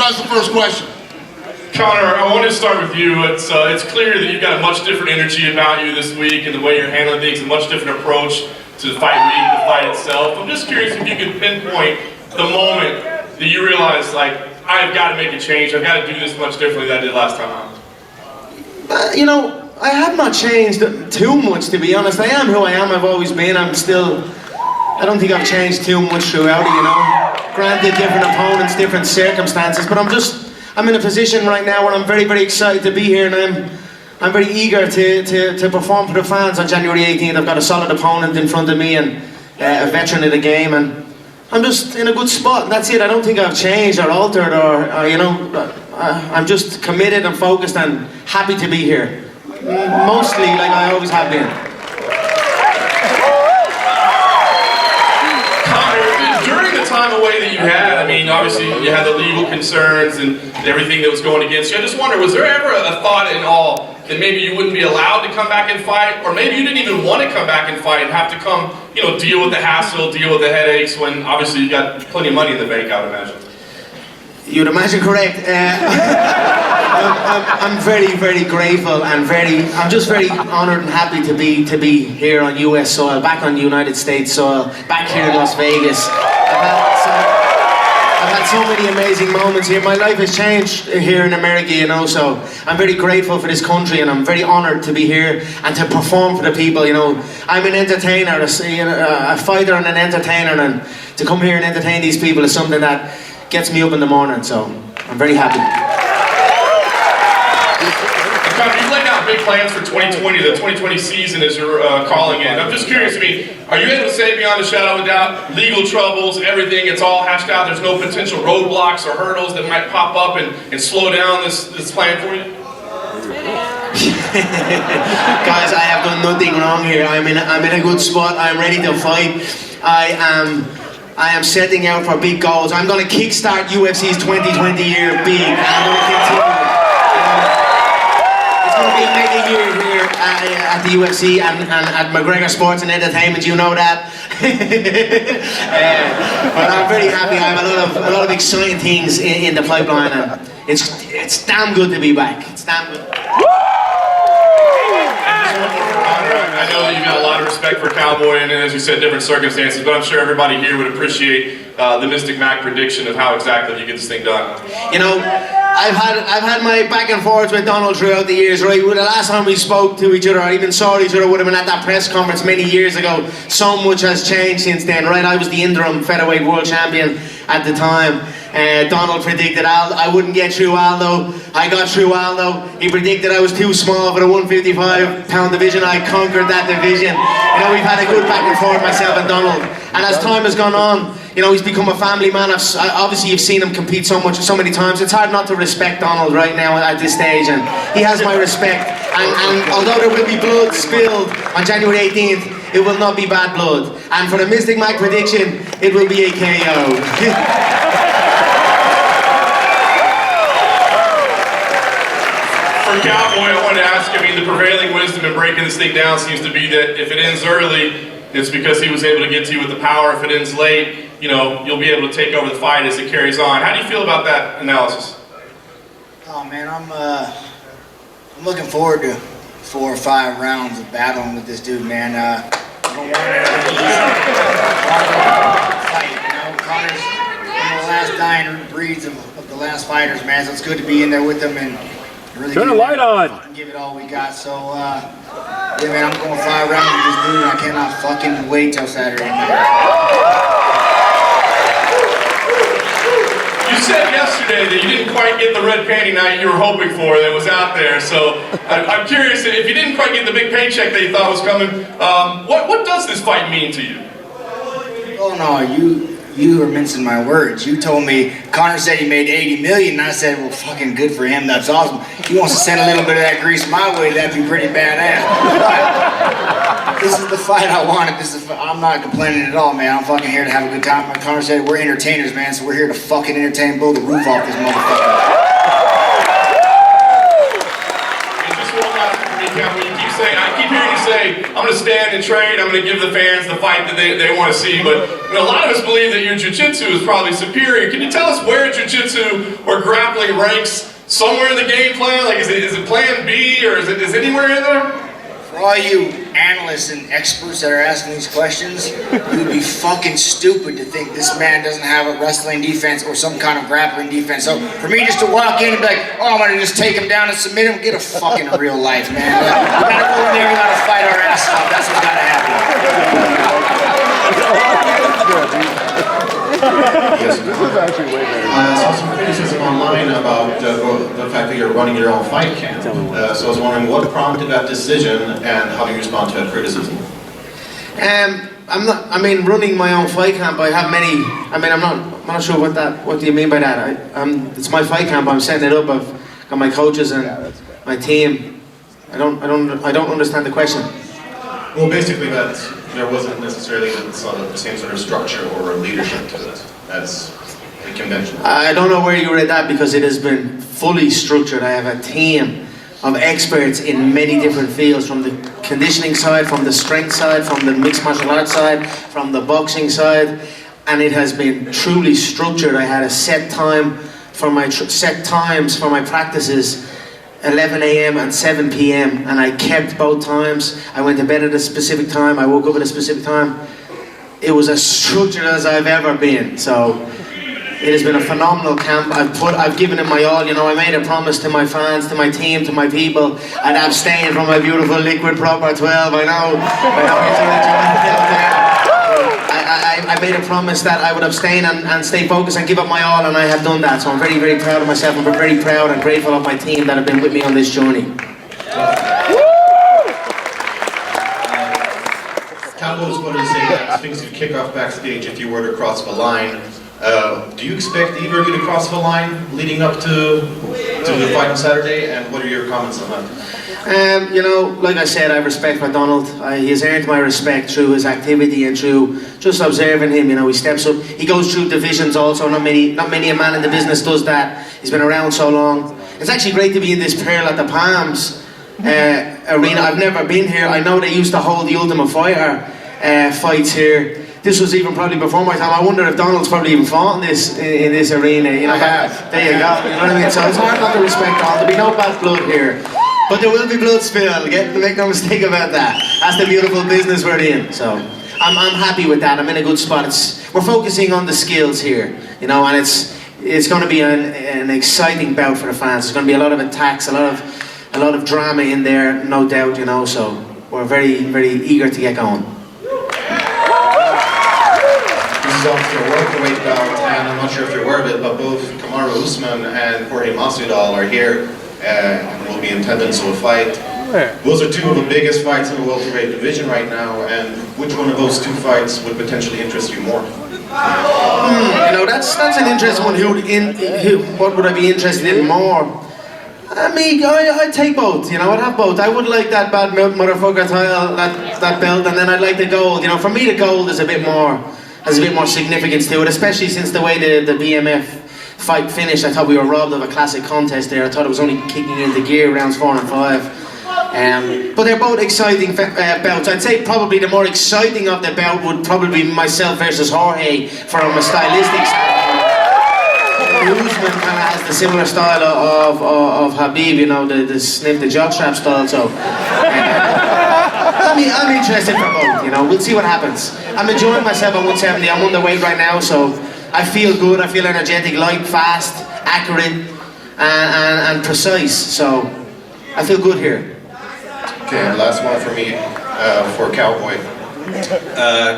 has the first question? Conor, I wanted to start with you. It's clear that you've got a much different energy about you this week and the way you're handling things, a much different approach to the fight week, the fight itself. I'm just curious if you could pinpoint the moment that you realized, like, I've got to make a change, I've got to do this much differently than I did last time out. You know, I have not changed too much, to be honest. I am who I am, I've always been. I don't think I've changed too much throughout it, you know. Granted, different opponents, different circumstances, but I'm in a position right now where I'm very, very excited to be here, and I'm very eager to perform for the fans on January 18th. I've got a solid opponent in front of me and a veteran of the game, and I'm just in a good spot, and that's it. I don't think I've changed or altered or you know, I'm just committed and focused and happy to be here. Mostly like I always have been. Conor, during the time away that you had, I mean, obviously you had the legal concerns and everything that was going against you. I just wonder, was there ever a thought in all that maybe you wouldn't be allowed to come back and fight, or maybe you didn't even want to come back and fight and have to come, you know, deal with the hassle, deal with the headaches, when obviously you got plenty of money in the bank, I would imagine? You'd imagine correct. I'm very, very grateful and I'm just very honoured and happy to be here on US soil, back on United States soil, back here in Las Vegas. I've had so many amazing moments here. My life has changed here in America, you know, so I'm very grateful for this country, and I'm very honoured to be here and to perform for the people, you know. I'm an entertainer, a fighter and an entertainer, and to come here and entertain these people is something that gets me up in the morning, so I'm very happy. Conor, you've laid out big plans for 2020, the 2020 season as you're calling it. I'm just curious, I mean, are you able to say beyond a shadow of a doubt, legal troubles, everything, it's all hashed out, there's no potential roadblocks or hurdles that might pop up and slow down this plan for you? Guys, I have done nothing wrong here. I'm in a good spot, I'm ready to fight. I am setting out for big goals. I'm going to kickstart UFC's 2020 year big. I'm going to continue. It's going to be a mega year here at the UFC and at Mcgregor Sports and Entertainment. You know that. But I'm very happy. I have a lot of exciting things in the pipeline, and it's damn good to be back. It's damn good. I know that you've got a lot of respect for Cowboy, and as you said, different circumstances, but I'm sure everybody here would appreciate the Mystic Mac prediction of how exactly you get this thing done. You know, I've had my back and forth with Donald throughout the years, right? The last time we spoke to each other or even saw each other would have been at that press conference many years ago. So much has changed since then, right? I was the interim featherweight world champion at the time. Donald predicted I wouldn't get through Aldo. I got through Aldo. He predicted I was too small for the 155-pound division. I conquered that division. You know, we've had a good back and forth, myself and Donald. And as time has gone on, you know, he's become a family man. Obviously, you've seen him compete so many times. It's hard not to respect Donald right now at this stage, and he has my respect. And although there will be blood spilled on January 18th, it will not be bad blood. And for the Mystic Mac prediction, it will be a KO. For Cowboy, I wanted to ask, I mean, the prevailing wisdom in breaking this thing down seems to be that if it ends early, it's because he was able to get to you with the power. If it ends late, you know, you'll be able to take over the fight as it carries on. How do you feel about that analysis? Oh man, I'm looking forward to 4 or 5 rounds of battling with this dude, man. I don't want to fight, you know. Conor's one of the last dying breeds of the last fighters, man. So it's good to be in there with them and really turn the light on. Give it all we got. So yeah, man, I'm going 5 rounds with this dude, and I cannot fucking wait till Saturday night. You said yesterday that you didn't quite get the red panty night you were hoping for that was out there, so I'm curious, if you didn't quite get the big paycheck that you thought was coming, what does this fight mean to you? Oh no, you were mincing my words. You told me Conor said he made 80 million, and I said, well, fucking good for him, that's awesome. He wants to send a little bit of that grease my way, that'd be pretty badass. But this is the fight I wanted. I'm not complaining at all, man. I'm fucking here to have a good time. Like Conor said, we're entertainers, man, so we're here to fucking entertain, blow the roof off this motherfucker. I keep hearing you say, I'm going to stand and train, I'm going to give the fans the fight that they want to see, but a lot of us believe that your jiu-jitsu is probably superior. Can you tell us where jiu-jitsu jiu-jitsu or grappling ranks somewhere in the game plan? Like, is it plan B, or is anywhere in there? For all you analysts and experts that are asking these questions, you'd be fucking stupid to think this man doesn't have a wrestling defense or some kind of grappling defense. So for me just to walk in and be like, oh, I'm gonna just take him down and submit him, get a fucking real life, man. We gotta go in there, we gotta fight our ass off. That's what's gotta happen. This is actually way better. I saw some criticism online about the fact that you're running your own fight camp. So I was wondering what prompted that decision and how do you respond to that criticism? Running my own fight camp, I have many, I'm not sure what do you mean by that? It's my fight camp, I'm setting it up, I've got my coaches and my team. I don't understand the question. Well, basically that there wasn't necessarily the same sort of structure or leadership to it as the convention. I don't know where you read that because it has been fully structured. I have a team of experts in many different fields, from the conditioning side, from the strength side, from the mixed martial arts side, from the boxing side, and it has been truly structured. I had a set time for my set times for my practices. 11 a.m. and 7 p.m. and I kept both times. I went to bed at a specific time, I woke up at a specific time. It was as structured as I've ever been. So it has been a phenomenal camp. I've given it my all. You know, I made a promise to my fans, to my team, to my people. I'd abstain from my beautiful liquid proper 12. I know I made a promise that I would abstain and stay focused and give up my all, and I have done that. So I'm very, very proud of myself. I'm very proud and grateful of my team that have been with me on this journey. Campbell was going to say that things could kick off backstage if you were to cross the line. Do you expect either of you to cross the line leading up to the fight on Saturday, and what are your comments on that? You know, like I said, I respect Donald. He has earned my respect through his activity and through just observing him. You know, he steps up. He goes through divisions also. Not many a man in the business does that. He's been around so long. It's actually great to be in this Pearl at the Palms arena. I've never been here. I know they used to hold the Ultimate Fighter fights here. This was even probably before my time. I wonder if Donald's probably even fought in this arena. You know, I have. There you go. You know what I mean? So it's hard not to respect Donald. There'll be no bad blood here. But there will be blood spilled, make no mistake about that. That's the beautiful business we're in. So I'm happy with that. I'm in a good spot. We're focusing on the skills here, you know, and it's going to be an exciting bout for the fans. There's going to be a lot of attacks, a lot of drama in there, no doubt, you know. So we're very, very eager to get going. This is obviously a welterweight bout, and I'm not sure if you're aware of it, but both Kamaru Usman and Jorge Masvidal are here. And will be in attendance of a fight. Those are two of the biggest fights in the welterweight division right now, and which one of those two fights would potentially interest you more? You know, that's an interesting one. What would I be interested in more? I'd take both, you know, I'd have both. I would like that bad motherfucker title, that belt, and then I'd like the gold. You know, for me the gold has a bit more significance to it, especially since the way the BMF fight finished. I thought we were robbed of a classic contest there. I thought it was only kicking into gear rounds 4 and 5. But they're both exciting bouts. I'd say probably the more exciting of the bout would probably be myself versus Jorge from a stylistic standpoint. Usman kind of has the similar style of Habib, you know, the sniff the jockstrap style. So I'm interested for both. You know, we'll see what happens. I'm enjoying myself at 170. I'm underweight right now, so I feel good, I feel energetic, light, fast, accurate, and precise. So I feel good here. Okay, and last one for me, for Cowboy.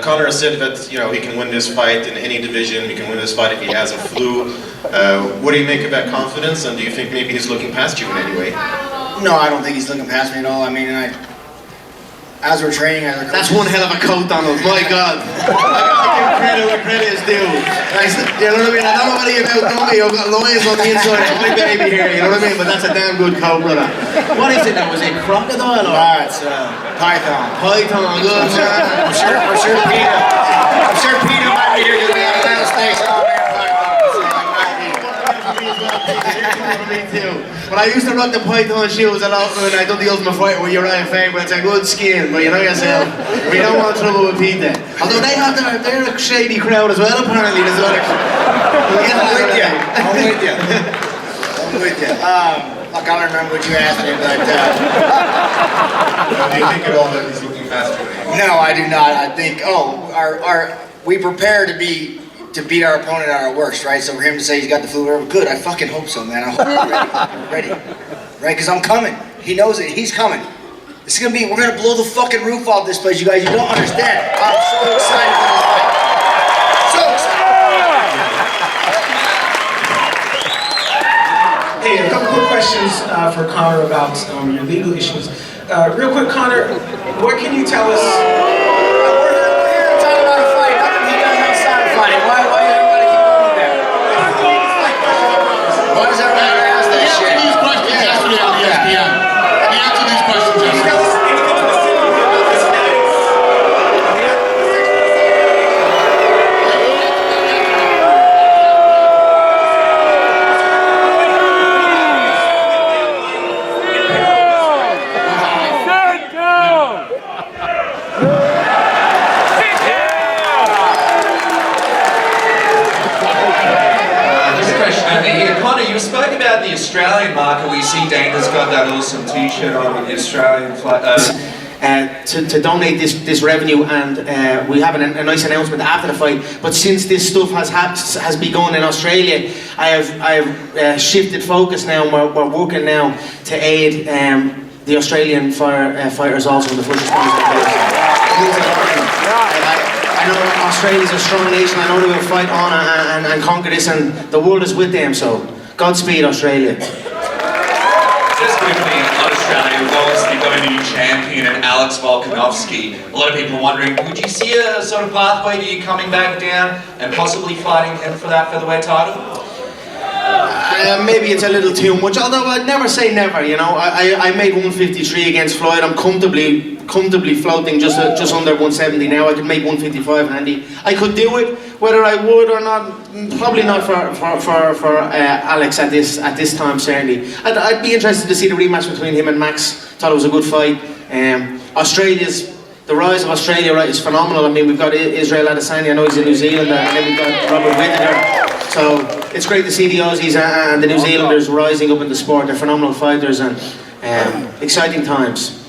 Conor said that, you know, he can win this fight in any division, he can win this fight if he has a flu. What do you make of that confidence, and do you think maybe he's looking past you in any way? No, I don't think he's looking past me at all. I mean, as we're training, as our coaches, that's one hell of a coat, Donald. My God. I give credit where credit is due. You know what I mean? I don't know anything about Dummy. I've got lions on the inside of my baby here. You know what I mean? But that's a damn good coat, brother. What is it now? Was it crocodile or? it's Python. Python, good. I'm sure Peter might be here because we have rattlesnakes. Oh man, Me too. When I used to rock the Python shoes a lot when I done the Ultimate Fighter with Uriah Faber, it's a good skin, but you know yourself, we don't want trouble with Pete there. Although they're a shady crowd as well, apparently. There's a lot of... I'm with you. fuck, I don't remember what you asked me, but Do you think at all that he's looking faster than you? no, I do not. I think, we prepare to beat our opponent at our worst, right? So for him to say he's got the flu, whatever, good. I fucking hope so, man. I hope he's ready, right? Because I'm coming. He knows it. He's coming. It's gonna be. We're gonna blow the fucking roof off this place, you guys. You don't understand. I'm so excited for this fight. So excited. Hey, a couple quick questions for Conor about your legal issues. Real quick, Conor, what can you tell us? We're here to talk about a fight. Nothing he does outside of fighting. Why everybody keep doing that? Why does everybody ask that shit? These questions yesterday on ESPN. He answered these questions Can you yesterday. tell us anything specific about the status? Conor, you spoke about the Australian market. We see Dana's got that awesome T-shirt on with the Australian flag. To donate this revenue, and we have a nice announcement after the fight. But since this stuff has begun in Australia, I have shifted focus now. We're working now to aid the Australian fighters also in the first responders. I know Australia's a strong nation. I know they will fight on and conquer this, and the world is with them. So Godspeed, Australia. Just quickly, on Australia, we've obviously got a new champion in Alex Volkanovski. A lot of people are wondering, would you see a sort of pathway to you coming back down and possibly fighting him for that featherweight title? Maybe it's a little too much, although I'd never say never, you know. I made 153 against Floyd. I'm comfortably floating just under 170 now. I could make 155 handy. I could do it. Whether I would or not, probably not for Alex at this time, certainly. I'd be interested to see the rematch between him and Max. Thought it was a good fight. The rise of Australia, right, is phenomenal. I mean, we've got Israel Adesanya, I know he's in New Zealand, and then we've got Robert Whittaker. So it's great to see the Aussies and the New Zealanders rising up in the sport. They're phenomenal fighters, and exciting times.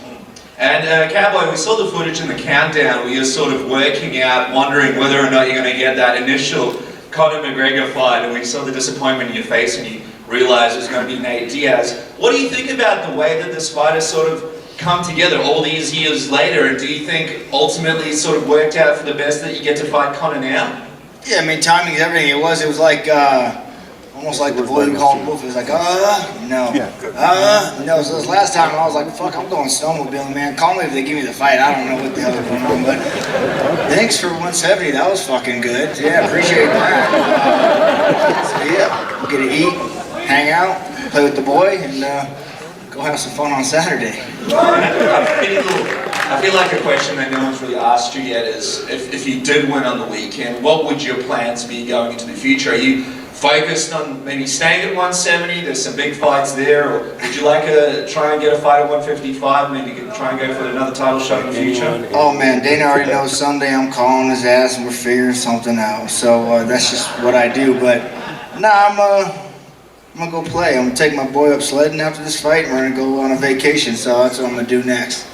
And Cowboy, we saw the footage in the countdown where you're sort of working out, wondering whether or not you're going to get that initial Conor Mcgregor fight, and we saw the disappointment in your face when you realised it was going to be Nate Diaz. What do you think about the way that this fight has sort of come together all these years later, and do you think ultimately it sort of worked out for the best that you get to fight Conor now? Yeah, I mean, timing is everything. It was like, almost like the boy who called Wolf. It was like, no. No. So this last time I was like, fuck, I'm going snowmobiling, man. Call me if they give me the fight. I don't know what the hell is going on, but thanks for 170. That was fucking good. Yeah, appreciate that. So yeah, get to eat, hang out, play with the boy, and go have some fun on Saturday. I feel like a question that no one's really asked you yet is, if you did win on the weekend, what would your plans be going into the future? Are you focused on maybe staying at 170? There's some big fights there, or would you like to try and get a fight at 155? Maybe try and go for another title shot in the future? Oh man, Dana already knows Sunday I'm calling his ass and we're figuring something out. So that's just what I do. But nah, I'm gonna go play. I'm gonna take my boy up sledding after this fight, and we're gonna go on a vacation. So that's what I'm gonna do next.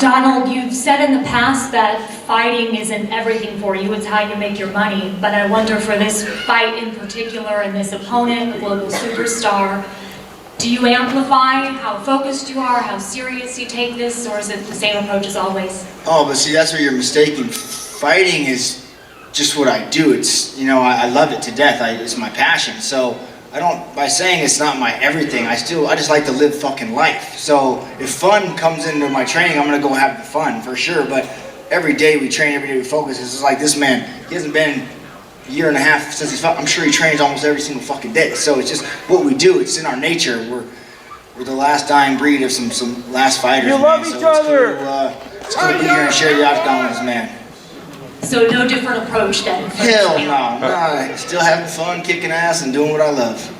Donald, you've said in the past that fighting isn't everything for you, it's how you make your money. But I wonder for this fight in particular and this opponent, a global superstar, do you amplify how focused you are, how serious you take this, or is it the same approach as always? Oh, but see, that's where you're mistaken. Fighting is just what I do. It's, you know, I love it to death. It's my passion. So by saying it's not my everything, I just like to live fucking life. So if fun comes into my training, I'm gonna go have the fun for sure. But every day we train, every day we focus. It's just like this man, he hasn't been a year and a half since he's fought. I'm sure he trains almost every single fucking day. So it's just what we do. It's in our nature. We're the last dying breed of some last fighters. You love each other. It's cool to be here and share the octagon with this man. So no different approach then? Hell no, no. Still having fun, kicking ass, and doing what I love.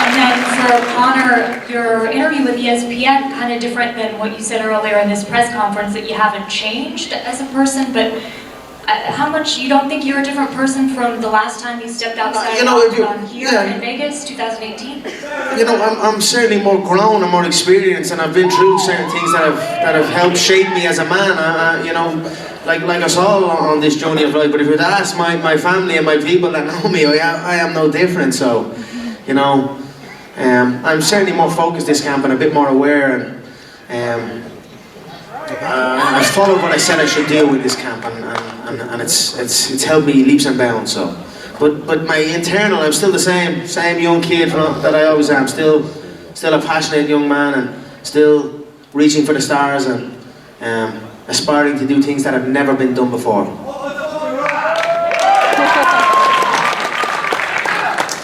And then for Conor, your interview with ESPN, kind of different than what you said earlier in this press conference, that you haven't changed as a person, but How much, you don't think you're a different person from the last time you stepped outside You know, the if you- octagon here yeah. in Vegas, 2018? You know, I'm certainly more grown and more experienced, and I've been through certain things that have helped shape me as a man. You know, like us all on this journey of life. But if you'd ask my family and my people that know me, I am no different. So, you know, I'm certainly more focused this camp and a bit more aware. And I followed what I said I should do with this camp, and it's helped me leaps and bounds. So. But my internal, I'm still the same young kid that I always am. Still a passionate young man, and still reaching for the stars and aspiring to do things that have never been done before.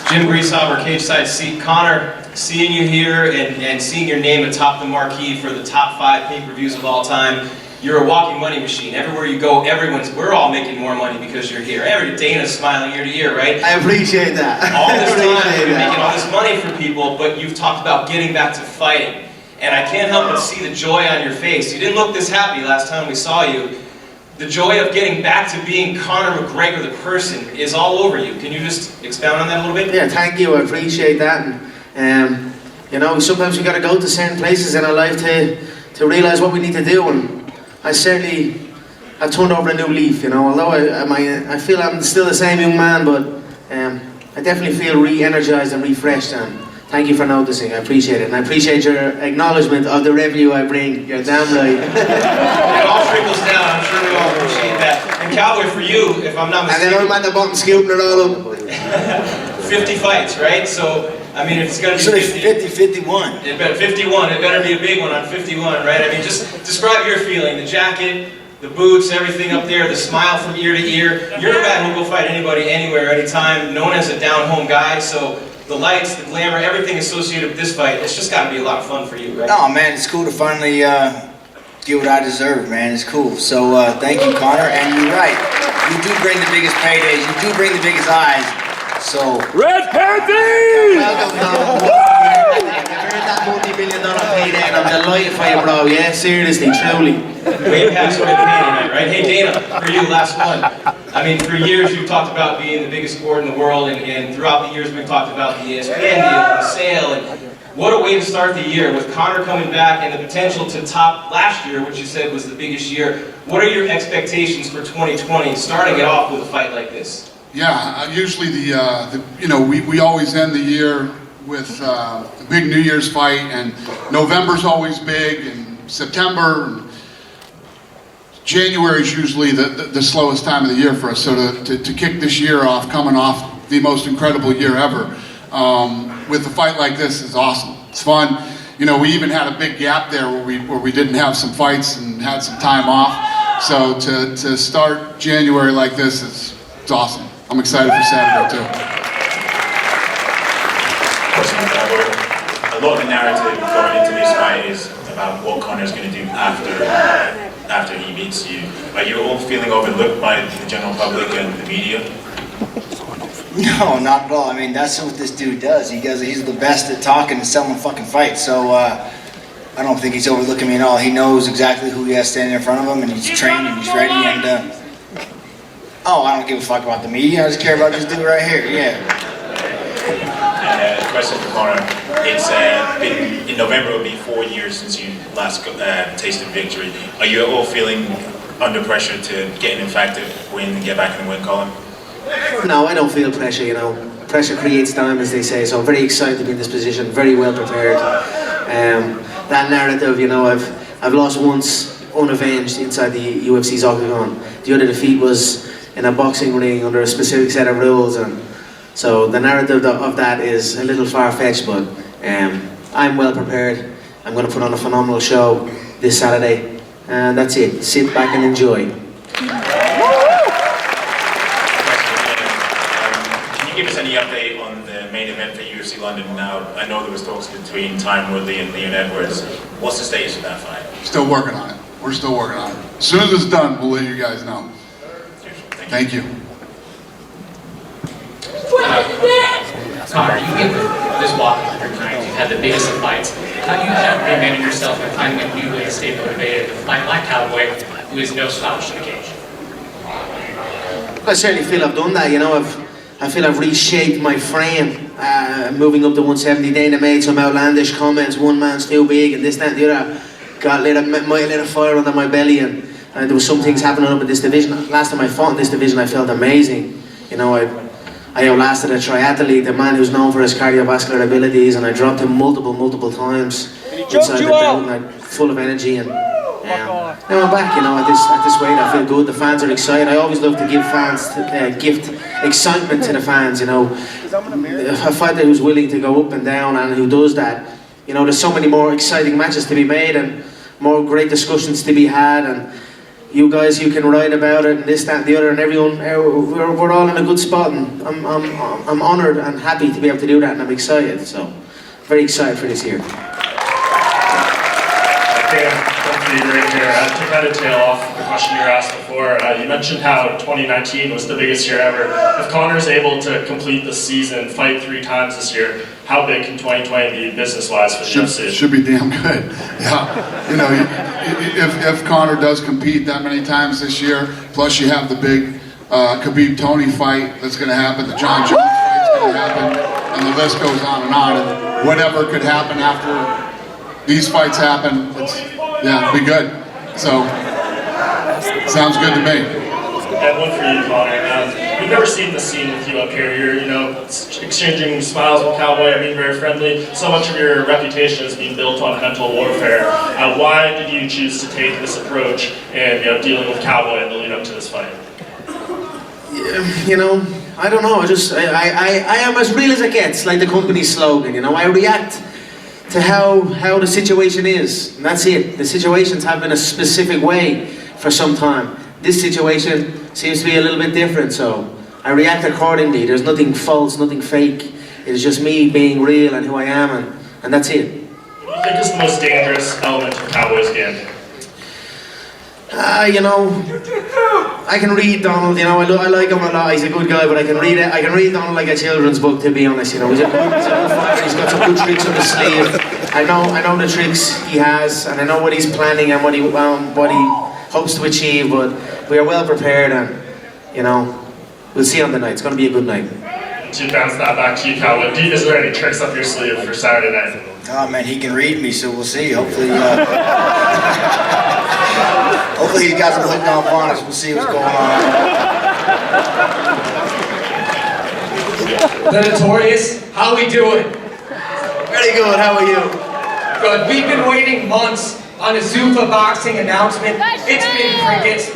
Jim Greasehover, cage side seat. Conor, seeing you here and seeing your name atop the marquee for the top 5 pay-per-views of all time. You're a walking money machine. Everywhere you go, we're all making more money because you're here. Dana's smiling ear to ear, right? I appreciate that. All this time, you've been making all this money for people, but you've talked about getting back to fighting. And I can't help but see the joy on your face. You didn't look this happy last time we saw you. The joy of getting back to being Conor McGregor, the person, is all over you. Can you just expound on that a little bit? Yeah, thank you. I appreciate that. And you know, sometimes we got to go to certain places in our life to realize what we need to do. And I turned over a new leaf, you know, although I feel I'm still the same young man, but I definitely feel re-energized and refreshed, and thank you for noticing. I appreciate it, and I appreciate your acknowledgement of the revenue I bring. You're damn right. It all trickles down, I'm sure we all appreciate that. And Cowboy, for you, if I'm not mistaken... And then I'm at the bottom scooping it all up. 50 fights, right? So, I mean, if it's going to be 51. 51, it better be a big one on 51, right? I mean, just describe your feeling, the jacket, the boots, everything up there, the smile from ear to ear. You're a man who will fight anybody, anywhere, anytime, known as a down-home guy, so the lights, the glamour, everything associated with this fight, it's just got to be a lot of fun for you, right? No, man, it's cool to finally get what I deserve, man. It's cool. So, thank you, Conor, and you're right. You do bring the biggest paydays, you do bring the biggest eyes. So Red Panthers! Welcome, Dom. I've heard that multi-million-dollar payday, and I'm delighted for you, bro. Yeah, seriously, truly. Way past Red Panty, right? Hey, Dana, for you, last one. I mean, for years you've talked about being the biggest sport in the world, and throughout the years we've talked about the ESPN deal and the sale, and what a way to start the year with Conor coming back and the potential to top last year, which you said was the biggest year. What are your expectations for 2020, starting it off with a fight like this? Yeah, usually we always end the year with a big New Year's fight, and November's always big, and September, and January is usually the slowest time of the year for us. So to kick this year off, coming off the most incredible year ever, with a fight like this is awesome. It's fun. You know, we even had a big gap there where we didn't have some fights and had some time off. So to start January like this it's awesome. I'm excited for Saturday too. A lot of the narrative going into this fight is about what Conor's going to do after he beats you. Are you all feeling overlooked by the general public and the media? No, not at all. I mean, that's what this dude does. He's the best at talking and selling fucking fights. So I don't think he's overlooking me at all. He knows exactly who he has standing in front of him, and he's trained and he's ready. And I don't give a fuck about the media. I just care about this dude right here. Yeah. And a question for Conor. It's been in November. It'll be 4 years since you last tasted victory. Are you all feeling under pressure to get an emphatic win and get back in the win column? No, I don't feel pressure, you know. Pressure creates time, as they say, so I'm very excited to be in this position, very well prepared. That narrative, you know, I've lost once unavenged inside the UFC's octagon. The other defeat was in a boxing ring under a specific set of rules, and so the narrative of that is a little far-fetched, but I'm well prepared. I'm going to put on a phenomenal show this Saturday, and that's it. Sit back and enjoy. Give us any update on the main event for UFC London now? I know there was talks between Tyron Woodley and Leon Edwards. What's the status of that fight? Still working on it. We're still working on it. As soon as it's done, we'll let you guys know. Thank you. Conor, you've been this walk 100 times. You've had the biggest of fights. How do you have reinvented yourself and finding a new way to stay motivated to fight like Cowboy, who is no slouch in the cage? I certainly feel I've done that, you know. I feel I've reshaped my frame, moving up to 170. Dana made some outlandish comments, one man's too big and this, that and the other. Might lit a fire under my belly, and there was some things happening up in this division. Last time I fought in this division I felt amazing. You know, I outlasted a triathlete, the man who's known for his cardiovascular abilities, and I dropped him multiple times inside the belt, and I'm full of energy. And now I'm back, you know, at this weight. I feel good. The fans are excited. I always love to give fans, gift excitement to the fans. You know, a fighter who's willing to go up and down and who does that. You know, there's so many more exciting matches to be made and more great discussions to be had. And you guys, you can write about it and this, that, and the other, and everyone. We're all in a good spot, and I'm honoured and happy to be able to do that, and I'm excited. So, very excited for this year. Right here. To kind of tail off the question you were asked before, you mentioned how 2019 was the biggest year ever. If Conor's able to complete the season, fight 3 times this year, how big can 2020 be business-wise for the UFC? Should be damn good. Yeah, you know, if Conor does compete that many times this year, plus you have the big Khabib-Tony fight that's going to happen, the John Jones fight's going to happen, and the list goes on, and whatever could happen after these fights happen, yeah, it'll be good. So, sounds good to me. And one for you, Conor. We've never seen the scene with you up here. You're, you know, exchanging smiles with Cowboy. I mean, very friendly. So much of your reputation is being built on mental warfare. Why did you choose to take this approach and, you know, dealing with Cowboy in the lead up to this fight? You know, I don't know. I am as real as it gets, like the company's slogan. You know, I react to how the situation is, and that's it. The situations have been a specific way for some time. This situation seems to be a little bit different, so I react accordingly. There's nothing false, nothing fake. It's just me being real and who I am, and that's it. What do you think is the most dangerous element of Cowboy's game? You know, I can read Donald. You know, I like him a lot. He's a good guy, but I can read it. I can read Donald like a children's book, to be honest. You know, he's a good fighter. He's got some good tricks up his sleeve. I know the tricks he has, and I know what he's planning and what he hopes to achieve. But we are well prepared, and you know, we'll see on the night. It's going to be a good night. To bounce that back to you, Cowboy, is there any tricks up your sleeve for Saturday night? Oh man, he can read me, so we'll see. Hopefully, hopefully he's got some hooked on phonics. We'll see what's going on. The Notorious, how we doing? Pretty good, how are you? Good. We've been waiting months on a Zuffa boxing announcement. It's been crickets.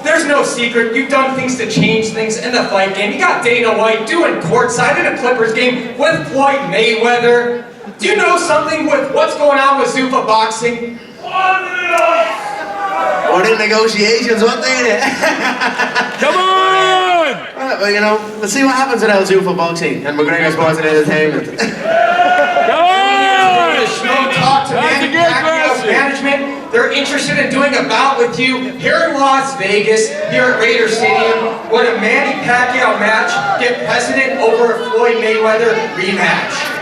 There's no secret. You've done things to change things in the fight game. You got Dana White doing courtside in a Clippers game with Floyd Mayweather. Do you know something with what's going on with Zuffa boxing? We're in negotiations, what they? Come on! Well, you know, let's see what happens with El Zuffa boxing and Mcgregor Sports and Entertainment. Come on! Talk to Pacquiao's management. They're interested in doing a bout with you here in Las Vegas, here at Raider Stadium. Would a Manny Pacquiao match get precedent over a Floyd Mayweather rematch?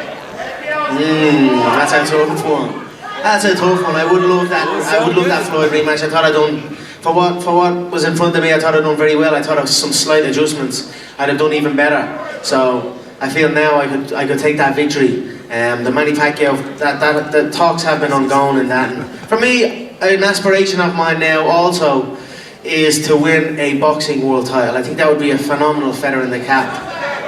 That's a tough one. That's a tough one. I would love that. I would love that Floyd rematch. I thought I'd done for what was in front of me. I thought I'd done very well. I thought of some slight adjustments. I'd have done even better. So I feel now I could take that victory. The Manny Pacquiao, the talks have been ongoing in that. And for me, an aspiration of mine now also is to win a boxing world title. I think that would be a phenomenal feather in the cap,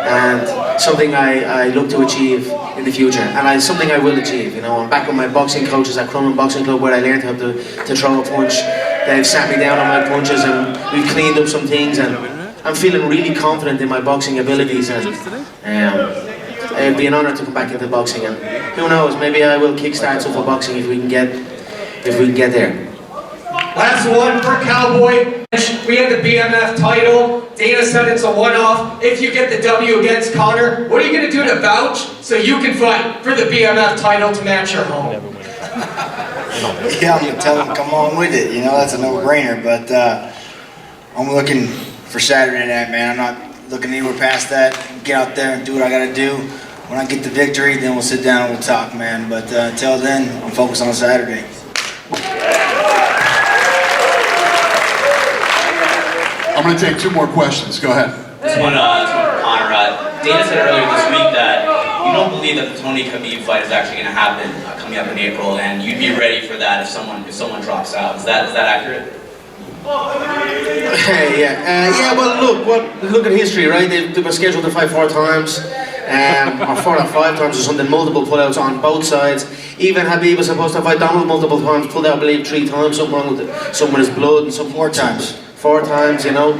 and something I look to achieve in the future, and something I will achieve. You know, I'm back with my boxing coaches at Crumlin Boxing Club, where I learned how to throw a punch. They've sat me down on my punches, and we've cleaned up some things, and I'm feeling really confident in my boxing abilities, and it'd be an honour to come back into boxing, and who knows, maybe I will kickstart some for boxing if we can get there. Last one for Cowboy. We had the BMF title. Dana said it's a one-off. If you get the W against Conor, what are you going to do to vouch so you can fight for the BMF title to match your home? Yeah, I'm going to tell him come on with it. You know, that's a no-brainer. But I'm looking for Saturday night, man. I'm not looking anywhere past that. Get out there and do what I got to do. When I get the victory, then we'll sit down and we'll talk, man. But until then, I'm focused on Saturday. I'm going to take 2 more questions. Go ahead. This one for Conor. Dana said earlier this week that you don't believe that the Tony Khabib fight is actually going to happen coming up in April, and you'd be ready for that if someone drops out. Is that accurate? Yeah. Well, look at history, right? They were scheduled to fight 4 times, or 4 or 5 times or something. Multiple pullouts on both sides. Even Khabib was supposed to fight Donald multiple times, pulled out, I believe, 3 times. Something wrong with it. Something with his blood, and some 4 times. 4 times, you know.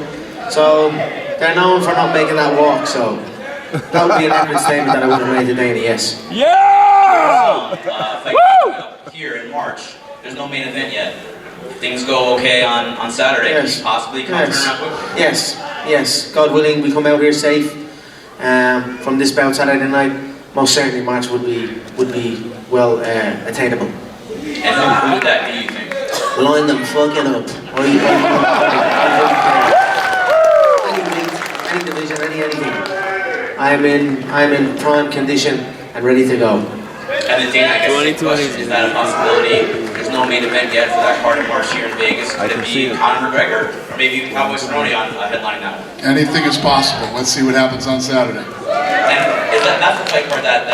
So they're known for not making that walk. So that would be an accurate statement that I would have made to Dana. Yes. Yeah. Fight here in March. There's no main event yet. Things go okay on Saturday. Yes. Can you possibly come turn around quickly? Yes. God willing, we come out here safe from this bout Saturday night. Most certainly, March would be well attainable. And who would that be, you think? Line them fucking up. Any division, anything. I'm in prime condition and ready to go. And then Dana, I guess the question, is that a possibility? There's no main event yet for that card in March here in Vegas. Could it be Conor McGregor? Or maybe even Cowboy Cerrone on headlining that one? Anything is possible. Let's see what happens on Saturday. And that's the fight card that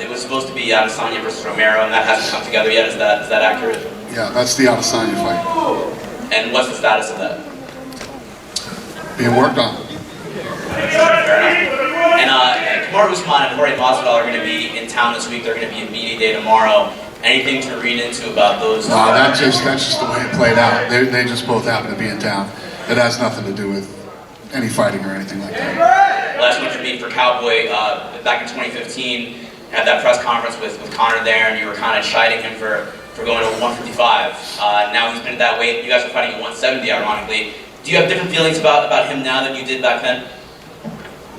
it was supposed to be Adesanya versus Romero, and that hasn't come together yet. Is that accurate? Yeah, that's the Adesanya fight. And what's the status of that? Being worked on. Fair enough. And Kamaru Usman and Jorge Masvidal are going to be in town this week. They're going to be in media day tomorrow. Anything to read into about those? That's just the way it played out. They just both happen to be in town. It has nothing to do with any fighting or anything like that. Last one for me, for Cowboy, back in 2015, had that press conference with Conor there, and you were kind of chiding him for going to 155. Now he's been that weight. You guys are fighting at 170, ironically. Do you have different feelings about him now than you did back then?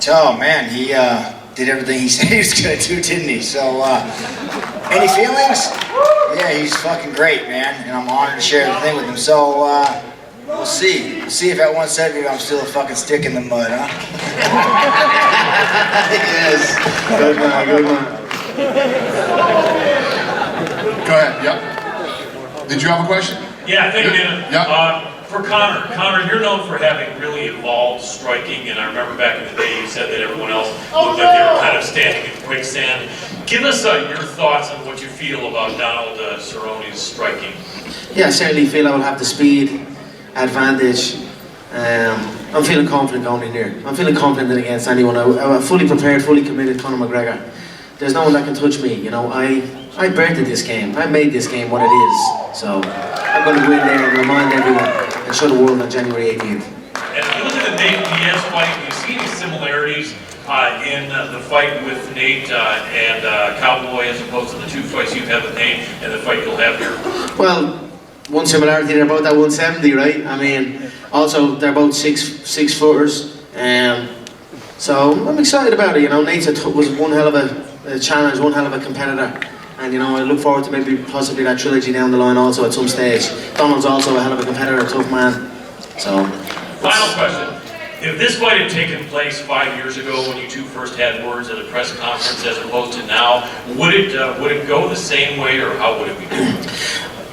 Oh man, he did everything he said he was gonna do, didn't he? So, any feelings? Yeah, he's fucking great, man, and I'm honored to share the thing with him. So, we'll see. We'll see if at 170 I'm still a fucking stick in the mud, huh? Yes. Good man. Go ahead. Yep. Did you have a question? Yeah, thank you, Dana. Yeah. For Conor. Conor, you're known for having really evolved striking, and I remember back in the day you said that everyone else looked like they were kind of standing in quicksand. Give us your thoughts on what you feel about Donald Cerrone's striking. Yeah, I certainly feel I will have the speed advantage. I'm feeling confident going in here. I'm feeling confident against anyone. I'm fully prepared, fully committed. Conor McGregor. There's no one that can touch me. You know, I birthed this game. I made this game what it is. So I'm going to go in there and remind everyone and show the world on January 18th. And if you look at the Nate Diaz fight, do you see any similarities in the fight with Nate and Cowboy as opposed to the 2 fights you've had with Nate and the fight you'll have here? Well, one similarity, they're both at 170, right? I mean, also they're both six footers. So I'm excited about it. You know, Nate was one hell of a challenge, one hell of a competitor. And you know, I look forward to maybe possibly that trilogy down the line also at some stage. Donald's also a hell of a competitor, a tough man. So. Final question. If this fight had taken place 5 years ago when you two first had words at a press conference as opposed to now, would it go the same way, or how would it be different?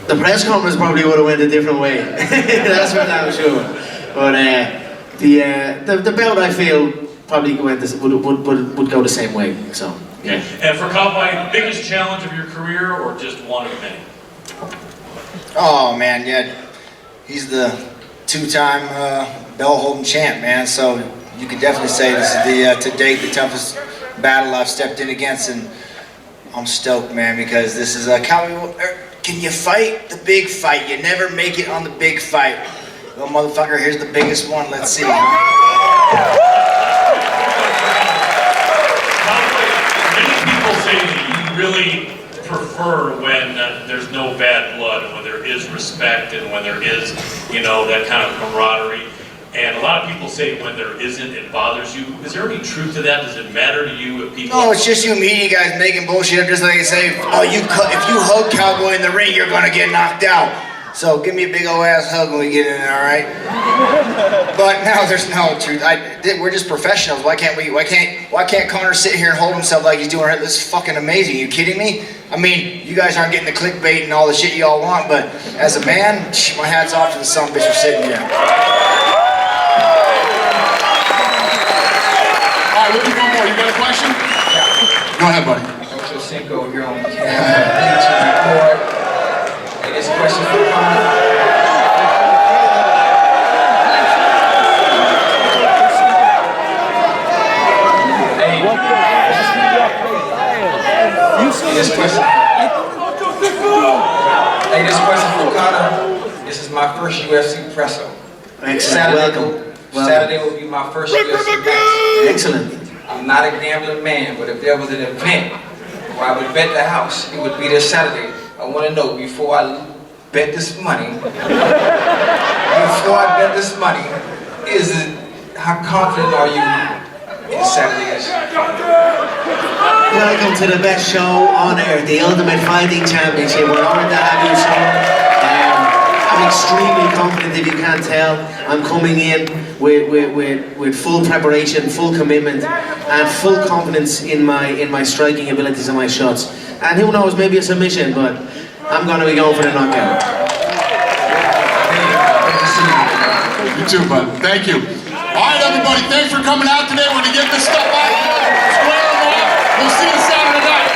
The press conference probably would have went a different way. That's what I'm sure. But the bout, I feel, probably would go the same way. So. Okay. And for Cowboy, biggest challenge of your career, or just one of many? Oh man, yeah, he's the 2-time bell-holding champ, man. So you could definitely say this is to date the toughest battle I've stepped in against, and I'm stoked, man, because this is a Cowboy. Can you fight the big fight? You never make it on the big fight. Well, motherfucker, here's the biggest one. Let's see. Say that you really prefer when there's no bad blood, and when there is respect, and when there is, you know, that kind of camaraderie. And a lot of people say when there isn't, it bothers you. Is there any truth to that? Does it matter to you if people? No, it's just you media guys making bullshit up, just like they say, oh, if you hug Cowboy in the ring, you're gonna get knocked out. So give me a big old ass hug when we get in there, all right? But no, there's no truth. We're just professionals. Why can't Conor sit here and hold himself like he's doing it? This is fucking amazing. You kidding me? I mean, you guys aren't getting the clickbait and all the shit y'all want, but as a man, my hat's off to the son of a bitch for sitting here. right, we'll do one more. You got a question? Go ahead, buddy. Dr. Cinco, you're on camera. Hey, this question for Conor. This question. Hey, this question for Conor. This is my first UFC presser. Excellent. Saturday will be my first UFC match. Excellent. I'm not a gambling man, but if there was an event where I would bet the house, it would be this Saturday. I want to know before I bet this money, how confident are you in Saturday's? Welcome to the best show on earth, the Ultimate Fighting Championship. We're honored to have you, sir. I'm extremely confident, if you can't tell. I'm coming in with full preparation, full commitment, and full confidence in my striking abilities and my shots. And who knows, maybe a submission, but I'm going to be going for the knockout. You too, bud. Thank you. All right, everybody, thanks for coming out today. We're going to get this stuff out squared off. We'll see you Saturday night.